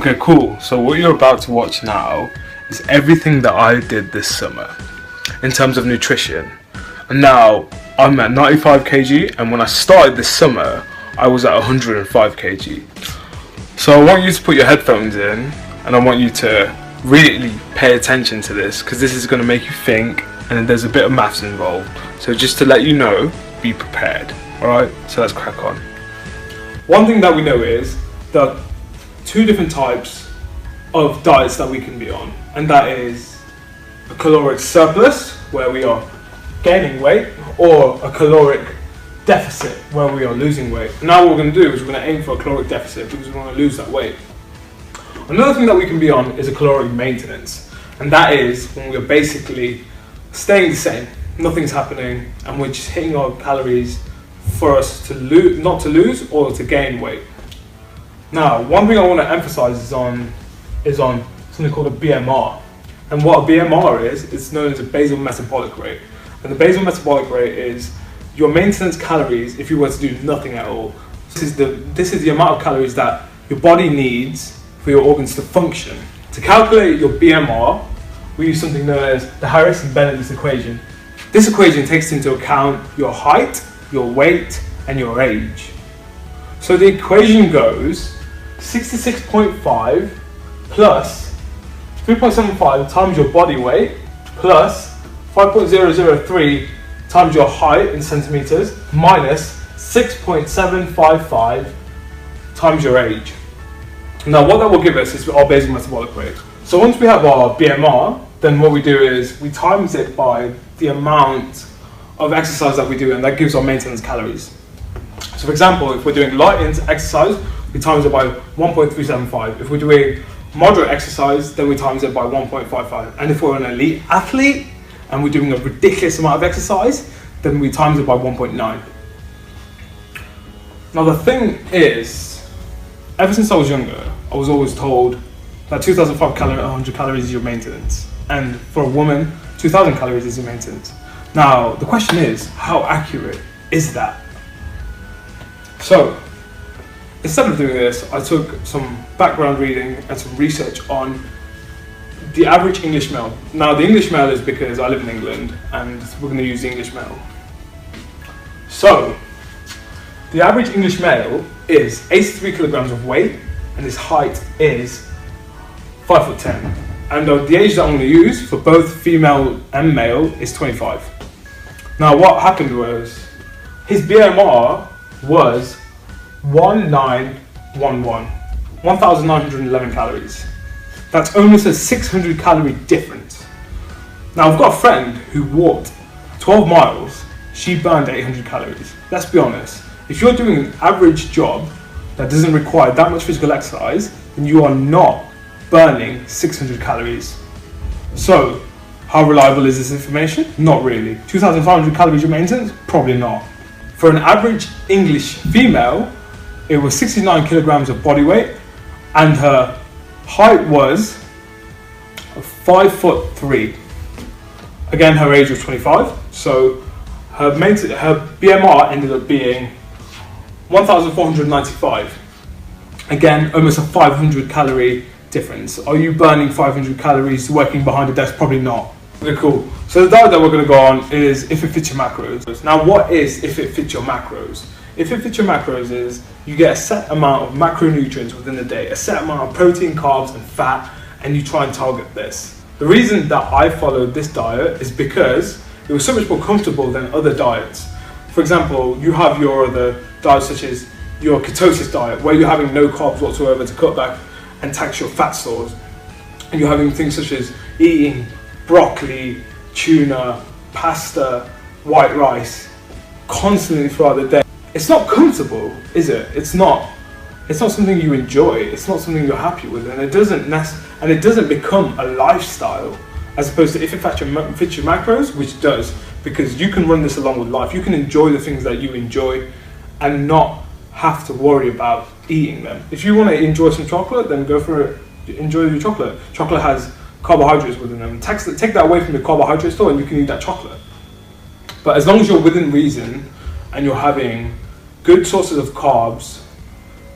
Okay, cool. So what you're about to watch now is everything that I did this summer in terms of nutrition. And now I'm at 95 kg, and when I started this summer, I was at 105 kg. So I want you to put your headphones in, and I want you to really pay attention to this, because this is going to make you think, and there's a bit of maths involved. So just to let you know, be prepared. Alright, so let's crack on. One thing that we know is that two different types of diets that we can be on, and that is a caloric surplus, where we are gaining weight, or a caloric deficit, where we are losing weight. Now what we're going to do is we're going to aim for a caloric deficit, because we want to lose that weight. Another thing that we can be on is a caloric maintenance, and that is when we're basically staying the same, nothing's happening, and we're just hitting our calories for us to lose, not to lose or to gain weight. Now, one thing I want to emphasize is on something called a BMR. And what a BMR is, it's known as a basal metabolic rate. And the basal metabolic rate is your maintenance calories if you were to do nothing at all. This is the amount of calories that your body needs for your organs to function. To calculate your BMR, we use something known as the Harris and Benedict equation. This equation takes into account your height, your weight, and your age. So the equation goes 66.5 plus 3.75 times your body weight plus 5.003 times your height in centimeters minus 6.755 times your age. Now what that will give us is our basal metabolic rate. So once we have our BMR, then what we do is we times it by the amount of exercise that we do, and that gives our maintenance calories. So for example, if we're doing light exercise, we times it by 1.375. If we're doing moderate exercise, then we times it by 1.55. And if we're an elite athlete and we're doing a ridiculous amount of exercise, then we times it by 1.9. Now the thing is, ever since I was younger, I was always told that 2,500 calories is your maintenance, and for a woman, 2,000 calories is your maintenance. Now the question is, how accurate is that? So instead of doing this, I took some background reading and some research on the average English male. Now the English male is because I live in England and we're going to use the English male. So the average English male is 83 kilograms of weight, and his height is 5'10". And the age that I'm going to use for both female and male is 25. Now what happened was, his BMR was 1,911 calories. That's almost a 600 calorie difference. Now I've got a friend who walked 12 miles, she burned 800 calories. Let's be honest, if you're doing an average job that doesn't require that much physical exercise, then you are not burning 600 calories. So how reliable is this information? Not really. 2,500 calories your maintenance? Probably not. For an average English female, it was 69 kilograms of body weight, and her height was 5'3". Again, her age was 25, so her BMR ended up being 1,495. Again, almost a 500 calorie difference. Are you burning 500 calories working behind a desk? Probably not. Okay, cool. So the diet that we're going to go on is if it fits your macros. Now what is if it fits your macros? If it fits your macros is you get a set amount of macronutrients within the day, a set amount of protein, carbs and fat, and you try and target this. The reason that I followed this diet is because it was so much more comfortable than other diets. For example, you have your other diets such as your ketosis diet, where you're having no carbs whatsoever to cut back and tax your fat stores. And you're having things such as eating broccoli, tuna, pasta, white rice constantly throughout the day. It's not comfortable, is it? It's not something you enjoy. It's not something you're happy with, and it doesn't become a lifestyle, as opposed to if it fits your macros, which does, because you can run this along with life. You can enjoy the things that you enjoy and not have to worry about eating them. If you want to enjoy some chocolate, then go for it. Enjoy your chocolate. Chocolate has carbohydrates within them. Take that away from the carbohydrate store and you can eat that chocolate. But as long as you're within reason and you're having good sources of carbs,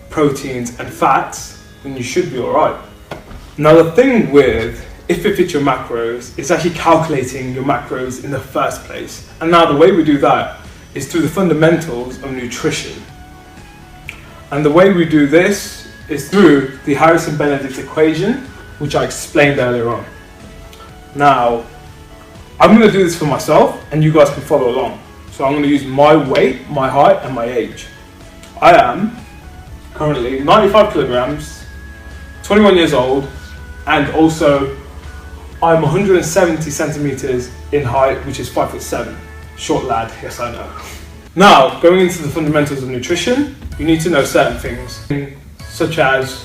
proteins and fats, then you should be alright. Now the thing with if it fits your macros, it's actually calculating your macros in the first place. And now the way we do that is through the fundamentals of nutrition. And the way we do this is through the Harrison-Benedict equation, which I explained earlier on. Now, I'm going to do this for myself and you guys can follow along. So I'm going to use my weight, my height and my age. I am currently 95 kilograms, 21 years old, and also I'm 170 centimeters in height, which is 5'7". Short lad, yes I know. Now, going into the fundamentals of nutrition, you need to know certain things, such as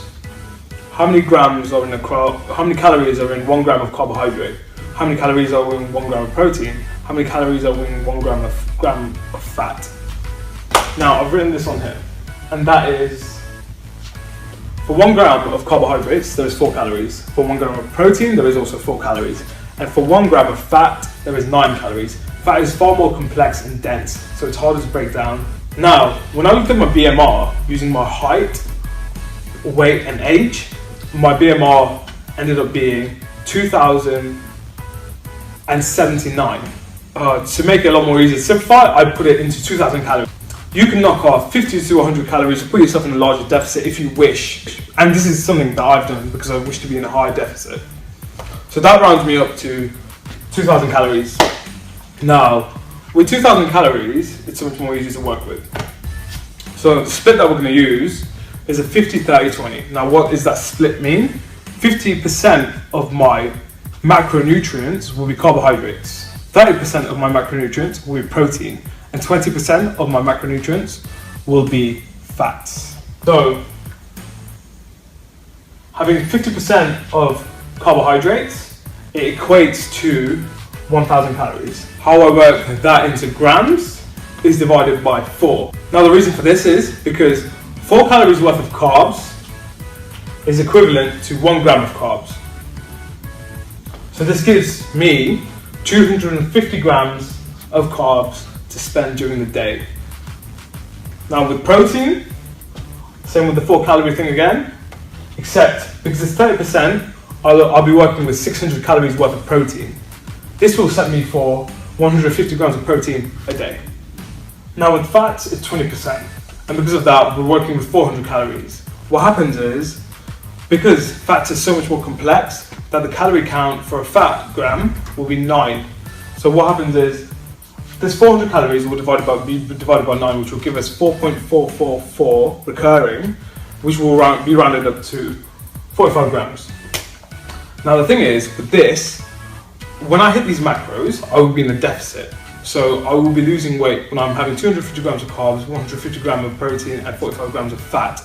how many calories are in 1 gram of carbohydrate, how many calories are in 1 gram of protein, how many calories are in 1 gram of fat. Now, I've written this on here, and that is, for 1 gram of carbohydrates, there is 4 calories. For 1 gram of protein, there is also 4 calories. And for 1 gram of fat, there is 9 calories. Fat is far more complex and dense, so it's harder to break down. Now, when I looked at my BMR, using my height, weight, and age, my BMR ended up being 2,079. To make it a lot more easy to simplify, I put it into 2,000 calories. You can knock off 50 to 100 calories to put yourself in a larger deficit if you wish. And this is something that I've done because I wish to be in a higher deficit. So that rounds me up to 2,000 calories. Now, with 2,000 calories, it's so much more easy to work with. So the split that we're going to use is a 50-30-20. Now, what does that split mean? 50% of my macronutrients will be carbohydrates. 30% of my macronutrients will be protein. And 20% of my macronutrients will be fats. So, having 50% of carbohydrates, it equates to 1,000 calories. How I work that into grams is divided by 4. Now the reason for this is because 4 calories worth of carbs is equivalent to 1 gram of carbs. So this gives me 250 grams of carbs to spend during the day. Now with protein, same with the 4 calorie thing again, except because it's 30%, I'll be working with 600 calories worth of protein. This will set me for 150 grams of protein a day. Now with fats, it's 20%. And because of that, we're working with 400 calories. What happens is, because fats are so much more complex, that the calorie count for a fat gram will be 9. So what happens is, this 400 calories will be divided by 9, which will give us 4.444 recurring, which will be rounded up to 45 grams. Now the thing is, with this, when I hit these macros, I will be in a deficit. So I will be losing weight when I'm having 250 grams of carbs, 150 grams of protein, and 45 grams of fat.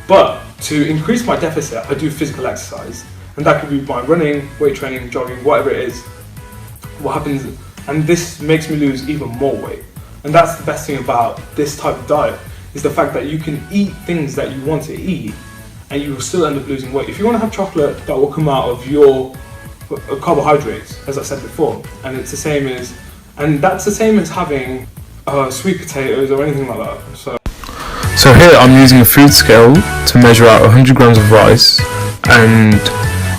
But to increase my deficit, I do physical exercise. And that could be by running, weight training, jogging, whatever it is. What happens, and this makes me lose even more weight. And that's the best thing about this type of diet, is the fact that you can eat things that you want to eat, and you will still end up losing weight. If you want to have chocolate, that will come out of your carbohydrates, as I said before. And it's the same as, and that's the same as having sweet potatoes or anything like that. So here I'm using a food scale to measure out 100 grams of rice, and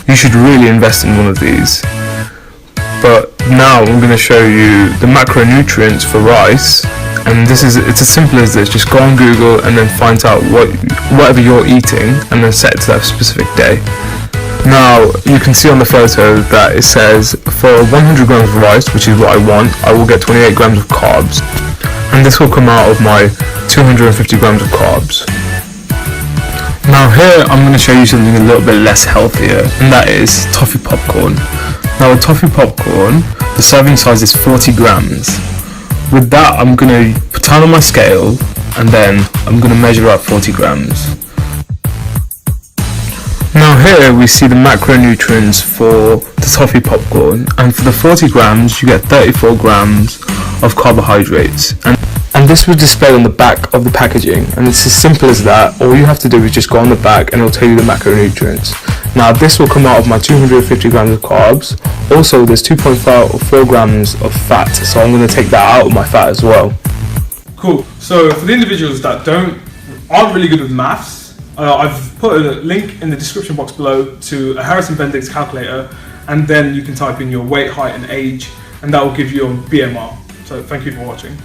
you should really invest in one of these. But now I'm going to show you the macronutrients for rice, and it's as simple as this. Just go on Google and then find out whatever you're eating and then set it to that specific day. Now you can see on the photo that it says for 100 grams of rice, which is what I want, I will get 28 grams of carbs, and this will come out of my 250 grams of carbs. Now here I'm going to show you something a little bit less healthier, and that is toffee popcorn. Now with toffee popcorn, the serving size is 40 grams. With that, I'm going to turn on my scale, and then I'm going to measure out 40 grams. Now here we see the macronutrients for the toffee popcorn, and for the 40 grams you get 34 grams of carbohydrates, and this was displayed on the back of the packaging, and it's as simple as that. All you have to do is just go on the back and it'll tell you the macronutrients. Now this will come out of my 250 grams of carbs. Also there's 2.4 grams of fat, so I'm going to take that out of my fat as well. Cool. So for the individuals that aren't really good with maths, I've put a link in the description box below to a Harrison Bendix calculator, and then you can type in your weight, height and age, and that will give you your BMR. So thank you for watching.